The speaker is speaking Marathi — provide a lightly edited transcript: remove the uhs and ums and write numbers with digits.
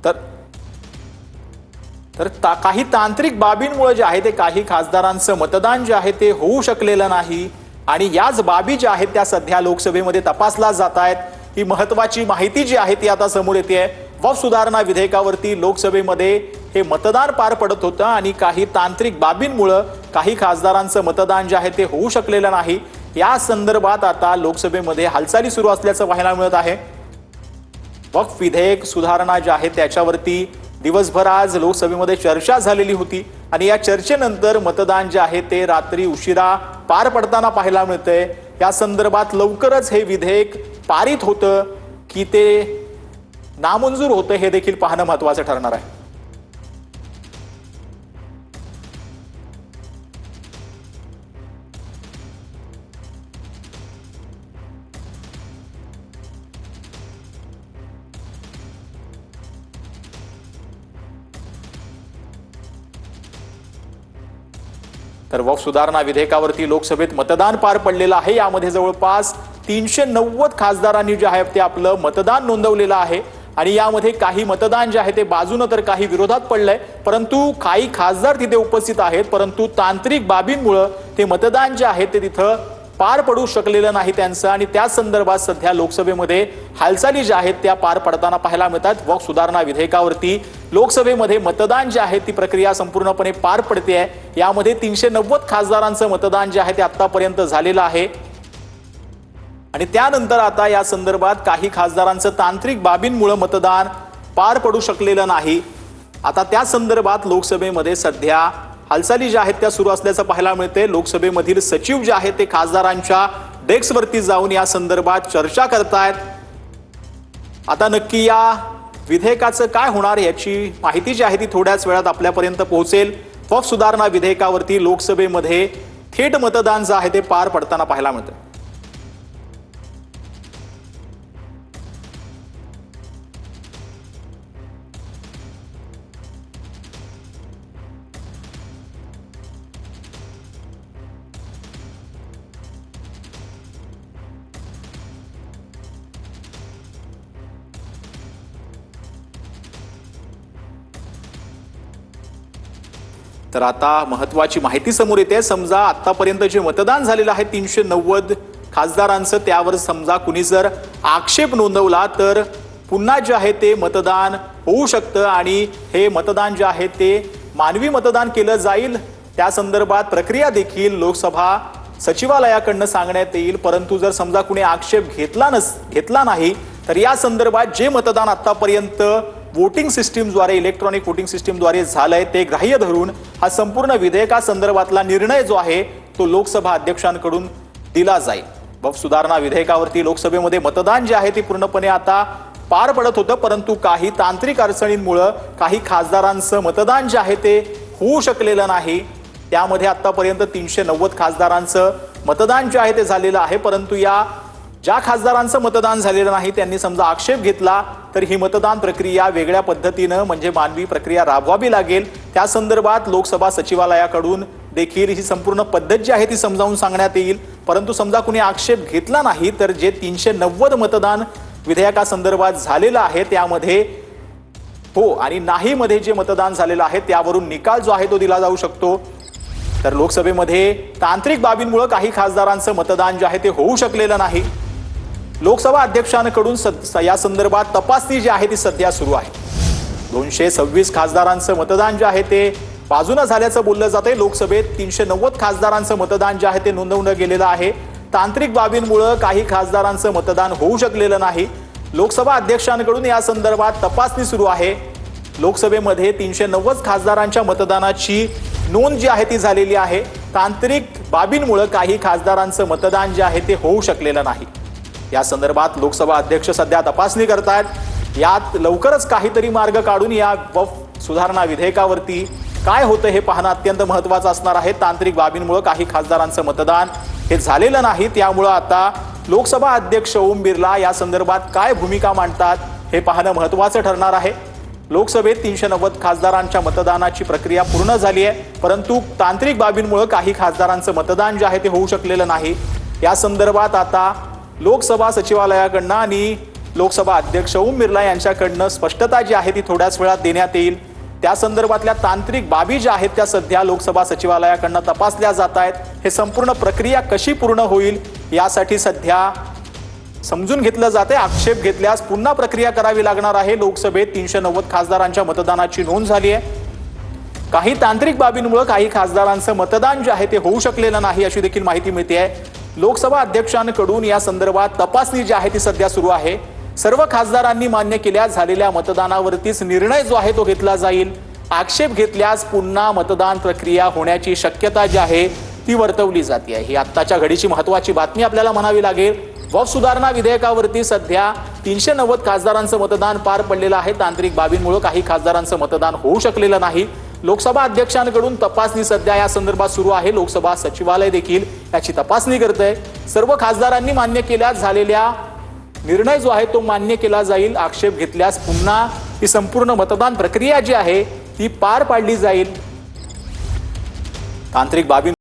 तर काही तांत्रिक बाबींमुळे जे आहे ते काही खासदारांचं मतदान जे आहे ते होऊ शकलेलं नाही आणि याच बाबी ज्या आहेत त्या सध्या लोकसभेमध्ये तपासल्या जात आहेत। ही महत्त्वाची माहिती जी आहे ती आता समोर येते। वक्फ सुधारणा विधेयकावरती लोकसभेमध्ये हे मतदान पार पडत होतं आणि काही तांत्रिक बाबींमुळे काही खासदारांचं मतदान जे आहे ते होऊ शकलेलं नाही। या संदर्भात आता लोकसभेमध्ये हालचाली सुरू असल्याचं पाहायला मिळत आहे। वक्फ विधेयक सुधारणा जी आहे त्याच्यावरती दिवसभर आज लोकसभेमध्ये चर्चा झालेली होती आणि या चर्चेनंतर मतदान जे आहे ते रात्री उशिरा पार पडताना पाहायला मिळतंय। या संदर्भात लवकरच हे विधेयक पारित होतं की ते नामंजूर होतं हे देखील पाहणं महत्त्वाचं ठरणार आहे। तर वक्फ सुधारणा विधेयकावरती लोकसभेत मतदान पार पडलेलं आहे। यामध्ये जवळपास 390 खासदारांनी जे आहे ते आपलं मतदान नोंदवलेलं आहे आणि यामध्ये काही मतदान जे आहे ते बाजूने तर काही विरोधात पडलंय, परंतु काही खासदार तिथे उपस्थित आहेत, परंतु तांत्रिक बाबींमुळे ते मतदान जे आहे ते तिथं पार पडू शकलेलं नाही त्यांचं आणि त्या संदर्भात सध्या लोकसभेमध्ये हालचाली ज्या आहेत त्या पार पडताना पाहायला मिळतात। वक्फ सुधारणा विधेयकावरती लोकसभेमध्ये मतदान जे आहे ती प्रक्रिया संपूर्णपणे पार पडते आहे। यामध्ये 390 खासदारांचं मतदान जे आहे ते आतापर्यंत झालेलं आहे आणि त्यानंतर आता या संदर्भात काही खासदारांचं तांत्रिक बाबींमुळे मतदान पार पडू शकलेलं नाही। आता त्या संदर्भात लोकसभेमध्ये सध्या हालचाली ज्या आहेत त्या सुरू असल्याचं पाहायला मिळते। लोकसभेमधील सचिव जे आहेत ते खासदारांच्या डेस्कवरती जाऊन या संदर्भात चर्चा करतायत। आता नक्की या विधेयकाचं काय होणार याची माहिती जी आहे ती थोड्याच वेळात आपल्यापर्यंत पोहोचेल। वक्फ सुधारणा विधेयकावरती लोकसभेमध्ये थेट मतदान जे आहे ते पार पडताना पाहायला मिळतं। तर आता महत्त्वाची माहिती समोर येते। समजा आतापर्यंत जे मतदान झालेलं आहे 390 खासदारांचं, त्यावर समजा कुणी जर आक्षेप नोंदवला तर पुन्हा जे आहे ते मतदान होऊ शकतं आणि हे मतदान जे आहे ते मानवी मतदान केलं जाईल। त्या संदर्भात प्रक्रिया देखील लोकसभा सचिवालयाकडून सांगण्यात येईल, परंतु जर समजा कुणी आक्षेप घेतला नाही तर या संदर्भात जे मतदान आतापर्यंत वोटिंग सिस्टीमद्वारे इलेक्ट्रॉनिक वोटिंग सिस्टीमद्वारे झालंय ते ग्राह्य धरून हा संपूर्ण विधेयकासंदर्भातला निर्णय जो आहे तो लोकसभा अध्यक्षांकडून दिला जाईल। वक्फ सुधारणा विधेयकावरती लोकसभेमध्ये मतदान जे आहे ते पूर्णपणे आता पार पडत होतं, परंतु काही तांत्रिक अडचणींमुळे काही खासदारांचं मतदान जे आहे ते होऊ शकलेलं नाही। त्यामध्ये आतापर्यंत 390 खासदारांचं मतदान जे आहे ते झालेलं आहे, परंतु या ज्या खासदारांचं मतदान झालेलं नाही त्यांनी समजा आक्षेप घेतला तर ही मतदान प्रक्रिया वेगळ्या पद्धतीनं म्हणजे मानवी प्रक्रिया राबवावी लागेल। त्या संदर्भात लोकसभा सचिवालयाकडून देखील ही संपूर्ण पद्धत जी आहे ती समजावून सांगण्यात येईल, परंतु समजा कुणी आक्षेप घेतला नाही तर जे 390 मतदान विधेयकासंदर्भात झालेलं आहे त्यामध्ये हो आणि नाही मध्ये जे मतदान झालेलं आहे त्यावरून निकाल जो आहे तो दिला जाऊ शकतो। तर लोकसभेमध्ये तांत्रिक बाबींमुळे काही खासदारांचं मतदान जे आहे ते होऊ शकलेलं नाही। लोकसभा अध्यक्षांकडून या संदर्भात तपासणी जी आहे ती सध्या सुरू आहे। 226 खासदारांचं मतदान जे आहे ते बाजूने झाल्याचं बोललं जाते। लोकसभेत 390 खासदारांचं मतदान जे आहे ते नोंदवलं गेलेलं आहे। तांत्रिक बाबींमुळे काही खासदारांचं मतदान होऊ शकलेलं नाही। लोकसभा अध्यक्षांकडून या संदर्भात तपासणी सुरू आहे। लोकसभेमध्ये 390 खासदारांच्या मतदानाची नोंद जी आहे ती झालेली आहे। तांत्रिक बाबींमुळे काही खासदारांचं मतदान जे आहे ते होऊ शकलेलं नाही। या संदर्भात लोकसभा अध्यक्ष सध्या तपासणी करतायत। यात लवकरच काहीतरी मार्ग काढून या वक्फ सुधारणा विधेयकावरती काय होतं हे पाहणं अत्यंत महत्त्वाचं असणार आहे। तांत्रिक बाबींमुळे काही खासदारांचं मतदान हे झालेलं नाही, त्यामुळे आता लोकसभा अध्यक्ष ओम बिर्ला या संदर्भात काय भूमिका मांडतात हे पाहणं महत्त्वाचं ठरणार आहे। लोकसभेत 390 खासदारांच्या मतदानाची प्रक्रिया पूर्ण झाली आहे, परंतु तांत्रिक बाबींमुळे काही खासदारांचं मतदान जे आहे ते होऊ शकलेलं नाही। या संदर्भात आता लोकसभा सचिवालयाकडून आणि लोकसभा अध्यक्ष ओम बिर्ला यांच्याकडनं स्पष्टता जी आहे ती थोड्याच वेळात देण्यात येईल। त्या संदर्भातल्या तांत्रिक बाबी ज्या आहेत त्या सध्या लोकसभा सचिवालयाकडनं तपासल्या जात आहेत। हे संपूर्ण प्रक्रिया कशी पूर्ण होईल यासाठी सध्या समजून घेतलं जाते। आक्षेप घेतल्यास पुन्हा प्रक्रिया करावी लागणार आहे। लोकसभेत 390 खासदारांच्या मतदानाची नोंद झाली आहे। काही तांत्रिक बाबींमुळे काही खासदारांचं मतदान जे आहे ते होऊ शकलेलं नाही अशी देखील माहिती मिळते आहे। लोकसभा अध्यक्षांकडून या संदर्भात तपासणी जी आहे ती सध्या सुरू आहे। सर्व खासदारांनी मान्य केल्यास झालेल्या मतदानावरतीच निर्णय जो आहे तो घेतला जाईल। आक्षेप घेतल्यास पुन्हा मतदान प्रक्रिया होण्याची शक्यता जी आहे ती वर्तवली जाते आहे। ही आत्ताच्या घडीची महत्त्वाची बातमी आपल्याला म्हणावी लागेल। वक्फ सुधारणा विधेयकावरती सध्या 390 खासदारांचं मतदान पार पडलेलं आहे। तांत्रिक बाबींमुळे काही खासदारांचं मतदान होऊ शकलेलं नाही। लोकसभा अध्यक्षांकडून तपासणी सध्या या संदर्भात सुरू आहे। लोकसभा सचिवालय देखील याची तपासणी करतंय। सर्व खासदारांनी मान्य केल्यास झालेल्या निर्णय जो आहे तो मान्य केला जाईल। आक्षेप घेतल्यास पुन्हा ही संपूर्ण मतदान प्रक्रिया जी आहे ती पार पाडली जाईल। तांत्रिक बाबी